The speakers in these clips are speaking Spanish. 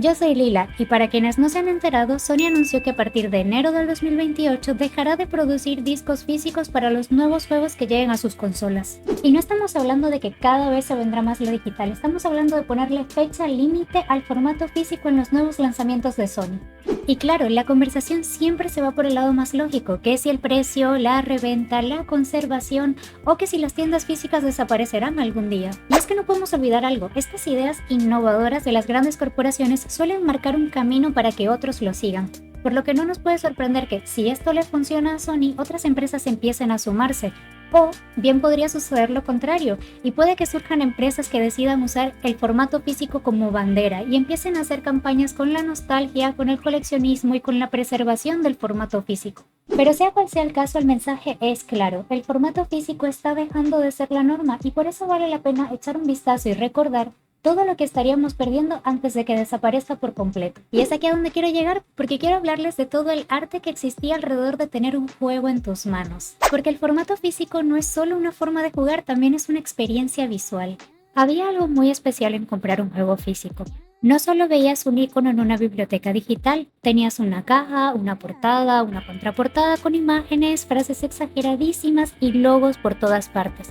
Yo soy Lila, y para quienes no se han enterado, Sony anunció que a partir de enero del 2028 dejará de producir discos físicos para los nuevos juegos que lleguen a sus consolas. Y no estamos hablando de que cada vez se vendrá más lo digital, estamos hablando de ponerle fecha límite al formato físico en los nuevos lanzamientos de Sony. Y claro, la conversación siempre se va por el lado más lógico, que si el precio, la reventa, la conservación o que si las tiendas físicas desaparecerán algún día. Y es que no podemos olvidar algo, estas ideas innovadoras de las grandes corporaciones suelen marcar un camino para que otros lo sigan. Por lo que no nos puede sorprender que, si esto le funciona a Sony, otras empresas empiecen a sumarse. O bien podría suceder lo contrario, y puede que surjan empresas que decidan usar el formato físico como bandera y empiecen a hacer campañas con la nostalgia, con el coleccionismo y con la preservación del formato físico. Pero sea cual sea el caso, el mensaje es claro, el formato físico está dejando de ser la norma y por eso vale la pena echar un vistazo y recordar todo lo que estaríamos perdiendo antes de que desaparezca por completo. Y es aquí a donde quiero llegar, porque quiero hablarles de todo el arte que existía alrededor de tener un juego en tus manos. Porque el formato físico no es solo una forma de jugar, también es una experiencia visual. Había algo muy especial en comprar un juego físico. No solo veías un icono en una biblioteca digital, tenías una caja, una portada, una contraportada con imágenes, frases exageradísimas y logos por todas partes.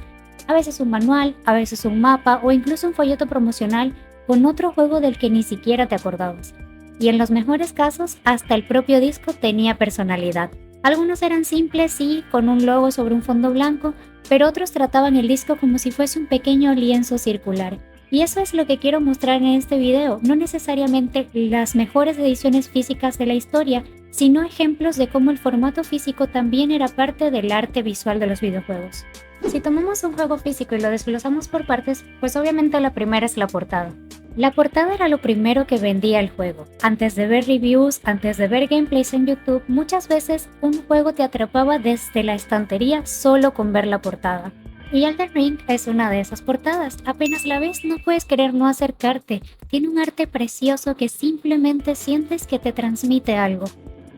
A veces un manual, a veces un mapa o incluso un folleto promocional con otro juego del que ni siquiera te acordabas. Y en los mejores casos, hasta el propio disco tenía personalidad. Algunos eran simples, sí, con un logo sobre un fondo blanco, pero otros trataban el disco como si fuese un pequeño lienzo circular. Y eso es lo que quiero mostrar en este video, no necesariamente las mejores ediciones físicas de la historia, sino ejemplos de cómo el formato físico también era parte del arte visual de los videojuegos. Si tomamos un juego físico y lo desglosamos por partes, pues obviamente la primera es la portada. La portada era lo primero que vendía el juego. Antes de ver reviews, antes de ver gameplays en YouTube, muchas veces un juego te atrapaba desde la estantería solo con ver la portada. Y Elden Ring es una de esas portadas. Apenas la ves no puedes querer no acercarte. Tiene un arte precioso que simplemente sientes que te transmite algo.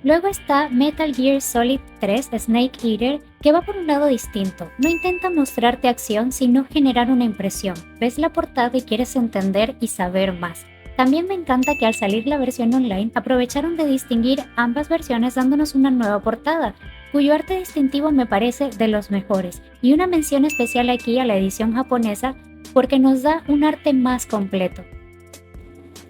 Luego está Metal Gear Solid 3 Snake Eater, que va por un lado distinto. No intenta mostrarte acción, sino generar una impresión. Ves la portada y quieres entender y saber más. También me encanta que al salir la versión online, aprovecharon de distinguir ambas versiones dándonos una nueva portada, cuyo arte distintivo me parece de los mejores. Y una mención especial aquí a la edición japonesa, porque nos da un arte más completo.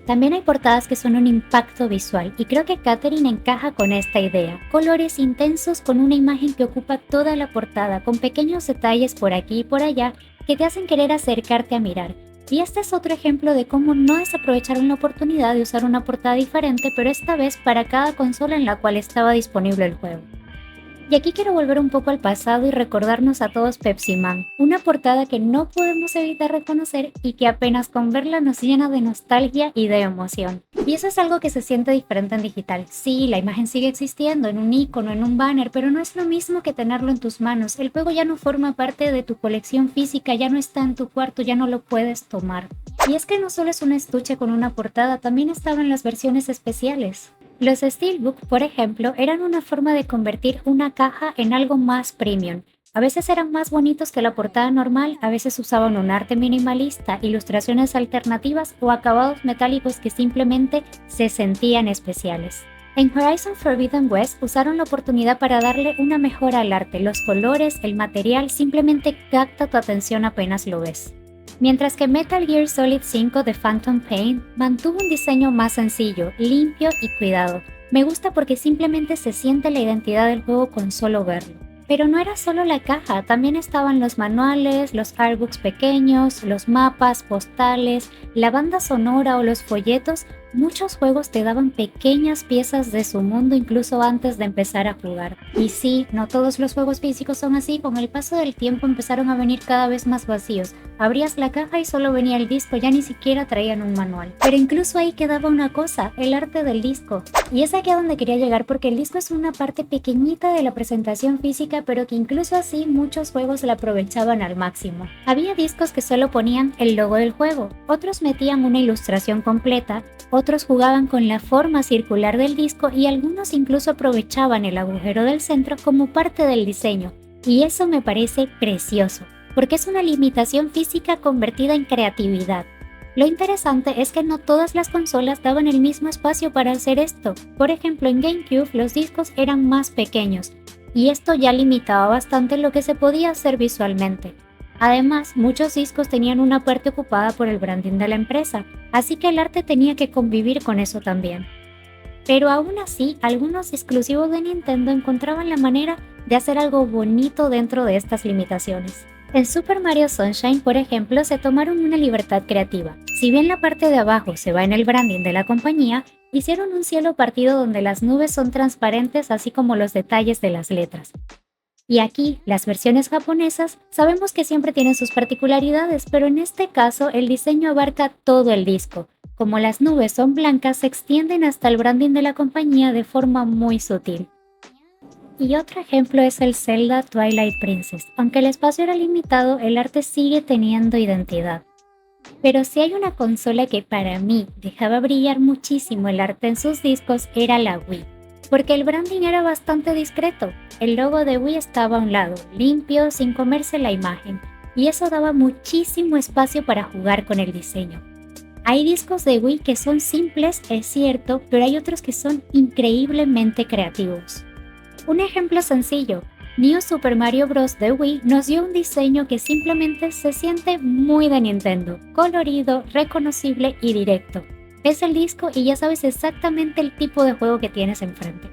También hay portadas que son un impacto visual y creo que Catherine encaja con esta idea. Colores intensos con una imagen que ocupa toda la portada, con pequeños detalles por aquí y por allá que te hacen querer acercarte a mirar. Y este es otro ejemplo de cómo no desaprovecharon la oportunidad de usar una portada diferente, pero esta vez para cada consola en la cual estaba disponible el juego. Y aquí quiero volver un poco al pasado y recordarnos a todos Pepsi Man, una portada que no podemos evitar reconocer y que apenas con verla nos llena de nostalgia y de emoción. Y eso es algo que se siente diferente en digital. Sí, la imagen sigue existiendo en un icono, en un banner, pero no es lo mismo que tenerlo en tus manos. El juego ya no forma parte de tu colección física, ya no está en tu cuarto, ya no lo puedes tomar. Y es que no solo es un estuche con una portada, también estaban las versiones especiales. Los Steelbook, por ejemplo, eran una forma de convertir una caja en algo más premium. A veces eran más bonitos que la portada normal, a veces usaban un arte minimalista, ilustraciones alternativas o acabados metálicos que simplemente se sentían especiales. En Horizon Forbidden West usaron la oportunidad para darle una mejora al arte. Los colores, el material simplemente capta tu atención apenas lo ves. Mientras que Metal Gear Solid 5 The Phantom Pain mantuvo un diseño más sencillo, limpio y cuidado. Me gusta porque simplemente se siente la identidad del juego con solo verlo. Pero no era solo la caja, también estaban los manuales, los artbooks pequeños, los mapas, postales, la banda sonora o los folletos. Muchos juegos te daban pequeñas piezas de su mundo incluso antes de empezar a jugar. Y sí, no todos los juegos físicos son así, con el paso del tiempo empezaron a venir cada vez más vacíos. Abrías la caja y solo venía el disco, ya ni siquiera traían un manual. Pero incluso ahí quedaba una cosa, el arte del disco. Y es aquí a donde quería llegar porque el disco es una parte pequeñita de la presentación física, pero que incluso así muchos juegos la aprovechaban al máximo. Había discos que solo ponían el logo del juego, otros metían una ilustración completa, otros jugaban con la forma circular del disco y algunos incluso aprovechaban el agujero del centro como parte del diseño. Y eso me parece precioso, porque es una limitación física convertida en creatividad. Lo interesante es que no todas las consolas daban el mismo espacio para hacer esto. Por ejemplo, en GameCube los discos eran más pequeños, y esto ya limitaba bastante lo que se podía hacer visualmente. Además, muchos discos tenían una parte ocupada por el branding de la empresa, así que el arte tenía que convivir con eso también. Pero aún así, algunos exclusivos de Nintendo encontraban la manera de hacer algo bonito dentro de estas limitaciones. En Super Mario Sunshine, por ejemplo, se tomaron una libertad creativa. Si bien la parte de abajo se va en el branding de la compañía, hicieron un cielo partido donde las nubes son transparentes así como los detalles de las letras. Y aquí, las versiones japonesas, sabemos que siempre tienen sus particularidades, pero en este caso el diseño abarca todo el disco. Como las nubes son blancas, se extienden hasta el branding de la compañía de forma muy sutil. Y otro ejemplo es el Zelda Twilight Princess. Aunque el espacio era limitado, el arte sigue teniendo identidad. Pero si hay una consola que para mí dejaba brillar muchísimo el arte en sus discos, era la Wii. Porque el branding era bastante discreto. El logo de Wii estaba a un lado, limpio, sin comerse la imagen. Y eso daba muchísimo espacio para jugar con el diseño. Hay discos de Wii que son simples, es cierto, pero hay otros que son increíblemente creativos. Un ejemplo sencillo, New Super Mario Bros. De Wii nos dio un diseño que simplemente se siente muy de Nintendo, colorido, reconocible y directo. Ves el disco y ya sabes exactamente el tipo de juego que tienes enfrente.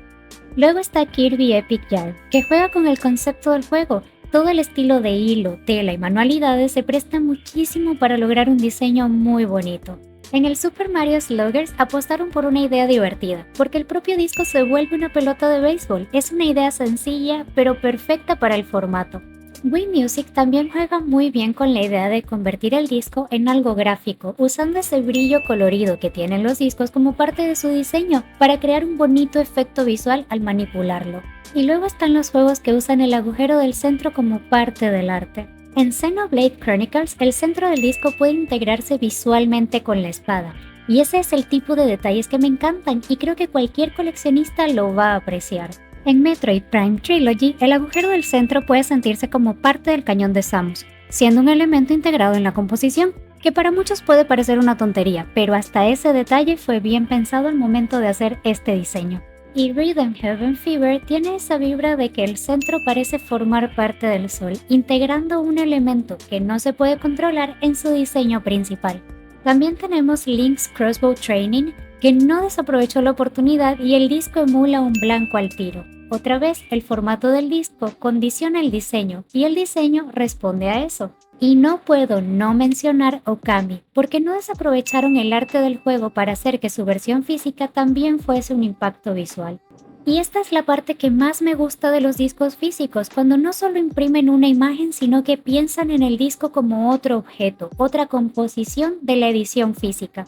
Luego está Kirby Epic Yarn, que juega con el concepto del juego. Todo el estilo de hilo, tela y manualidades se presta muchísimo para lograr un diseño muy bonito. En el Super Mario Sluggers apostaron por una idea divertida, porque el propio disco se vuelve una pelota de béisbol. Es una idea sencilla, pero perfecta para el formato. Wii Music también juega muy bien con la idea de convertir el disco en algo gráfico, usando ese brillo colorido que tienen los discos como parte de su diseño, para crear un bonito efecto visual al manipularlo. Y luego están los juegos que usan el agujero del centro como parte del arte. En Xenoblade Chronicles, el centro del disco puede integrarse visualmente con la espada, y ese es el tipo de detalles que me encantan y creo que cualquier coleccionista lo va a apreciar. En Metroid Prime Trilogy, el agujero del centro puede sentirse como parte del cañón de Samus, siendo un elemento integrado en la composición, que para muchos puede parecer una tontería, pero hasta ese detalle fue bien pensado al momento de hacer este diseño. Y Rhythm Heaven Fever tiene esa vibra de que el centro parece formar parte del sol, integrando un elemento que no se puede controlar en su diseño principal. También tenemos Link's Crossbow Training, que no desaprovechó la oportunidad y el disco emula un blanco al tiro. Otra vez, el formato del disco condiciona el diseño y el diseño responde a eso. Y no puedo no mencionar Okami, porque no desaprovecharon el arte del juego para hacer que su versión física también fuese un impacto visual. Y esta es la parte que más me gusta de los discos físicos, cuando no solo imprimen una imagen, sino que piensan en el disco como otro objeto, otra composición de la edición física.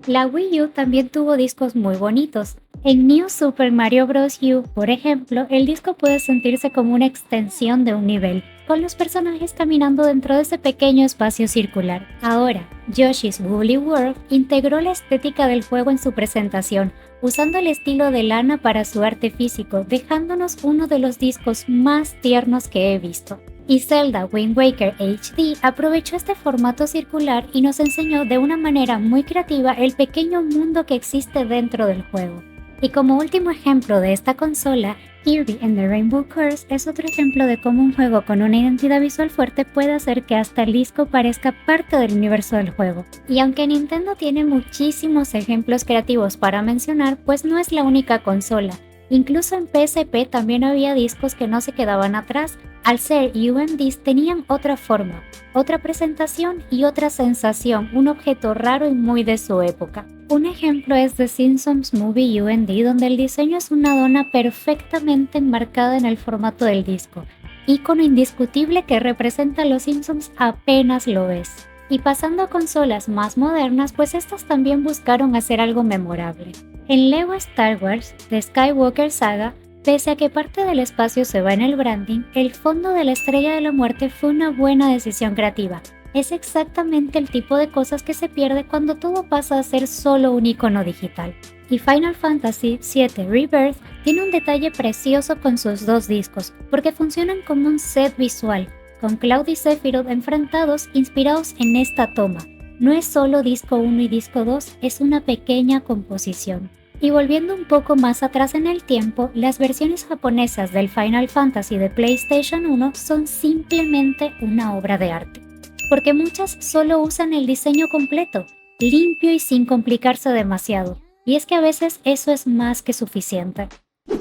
La Wii U también tuvo discos muy bonitos. En New Super Mario Bros. U, por ejemplo, el disco puede sentirse como una extensión de un nivel, con los personajes caminando dentro de ese pequeño espacio circular. Ahora, Yoshi's Woolly World integró la estética del juego en su presentación, usando el estilo de lana para su arte físico, dejándonos uno de los discos más tiernos que he visto. Y Zelda Wind Waker HD aprovechó este formato circular y nos enseñó de una manera muy creativa el pequeño mundo que existe dentro del juego. Y como último ejemplo de esta consola, Kirby and the Rainbow Curse es otro ejemplo de cómo un juego con una identidad visual fuerte puede hacer que hasta el disco parezca parte del universo del juego. Y aunque Nintendo tiene muchísimos ejemplos creativos para mencionar, pues no es la única consola. Incluso en PSP también había discos que no se quedaban atrás. Al ser UMDs tenían otra forma, otra presentación y otra sensación, un objeto raro y muy de su época. Un ejemplo es The Simpsons Movie UMD, donde el diseño es una dona perfectamente enmarcada en el formato del disco, ícono indiscutible que representa a los Simpsons apenas lo ves. Y pasando a consolas más modernas, pues estas también buscaron hacer algo memorable. En Lego Star Wars, The Skywalker Saga, pese a que parte del espacio se va en el branding, el fondo de la Estrella de la Muerte fue una buena decisión creativa. Es exactamente el tipo de cosas que se pierde cuando todo pasa a ser solo un icono digital. Y Final Fantasy VII Rebirth tiene un detalle precioso con sus dos discos, porque funcionan como un set visual, con Cloud y Sephiroth enfrentados inspirados en esta toma, No es solo disco 1 y disco 2, es una pequeña composición. Y volviendo un poco más atrás en el tiempo, las versiones japonesas del Final Fantasy de PlayStation 1 son simplemente una obra de arte. Porque muchas solo usan el diseño completo, limpio y sin complicarse demasiado. Y es que a veces eso es más que suficiente.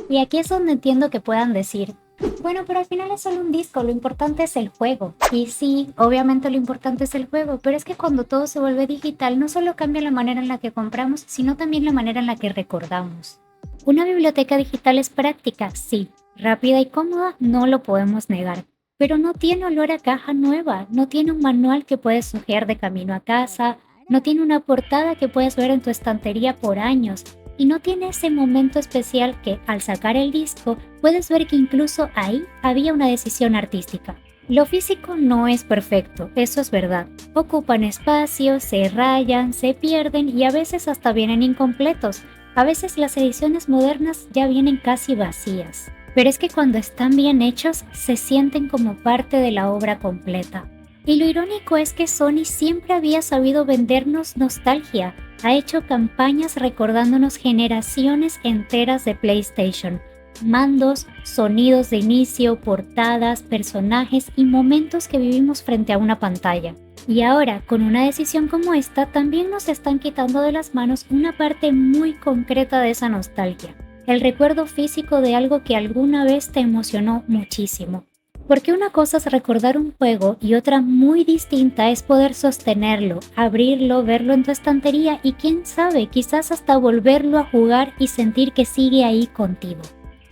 Y aquí es donde entiendo que puedan decir, bueno, pero al final es solo un disco, lo importante es el juego. Y sí, obviamente lo importante es el juego, pero es que cuando todo se vuelve digital no solo cambia la manera en la que compramos, sino también la manera en la que recordamos. Una biblioteca digital es práctica, sí, rápida y cómoda, no lo podemos negar. Pero no tiene olor a caja nueva, no tiene un manual que puedes hojear de camino a casa, no tiene una portada que puedes ver en tu estantería por años, y no tiene ese momento especial que, al sacar el disco, puedes ver que incluso ahí había una decisión artística. Lo físico no es perfecto, eso es verdad. Ocupan espacio, se rayan, se pierden y a veces hasta vienen incompletos. A veces las ediciones modernas ya vienen casi vacías. Pero es que cuando están bien hechos, se sienten como parte de la obra completa. Y lo irónico es que Sony siempre había sabido vendernos nostalgia. Ha hecho campañas recordándonos generaciones enteras de PlayStation, mandos, sonidos de inicio, portadas, personajes y momentos que vivimos frente a una pantalla. Y ahora, con una decisión como esta, también nos están quitando de las manos una parte muy concreta de esa nostalgia, el recuerdo físico de algo que alguna vez te emocionó muchísimo. Porque una cosa es recordar un juego y otra muy distinta es poder sostenerlo, abrirlo, verlo en tu estantería y quién sabe, quizás hasta volverlo a jugar y sentir que sigue ahí contigo.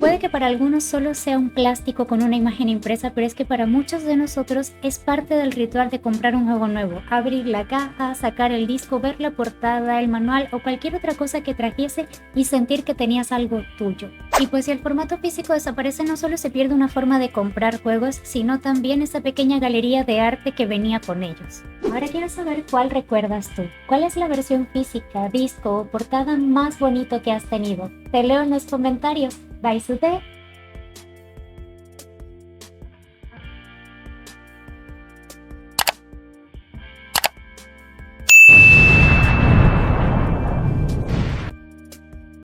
Puede que para algunos solo sea un plástico con una imagen impresa, pero es que para muchos de nosotros es parte del ritual de comprar un juego nuevo. Abrir la caja, sacar el disco, ver la portada, el manual o cualquier otra cosa que trajese y sentir que tenías algo tuyo. Y pues si el formato físico desaparece, no solo se pierde una forma de comprar juegos, sino también esa pequeña galería de arte que venía con ellos. Ahora quiero saber cuál recuerdas tú. ¿Cuál es la versión física, disco o portada más bonito que has tenido? Te leo en los comentarios. Bye, Sute.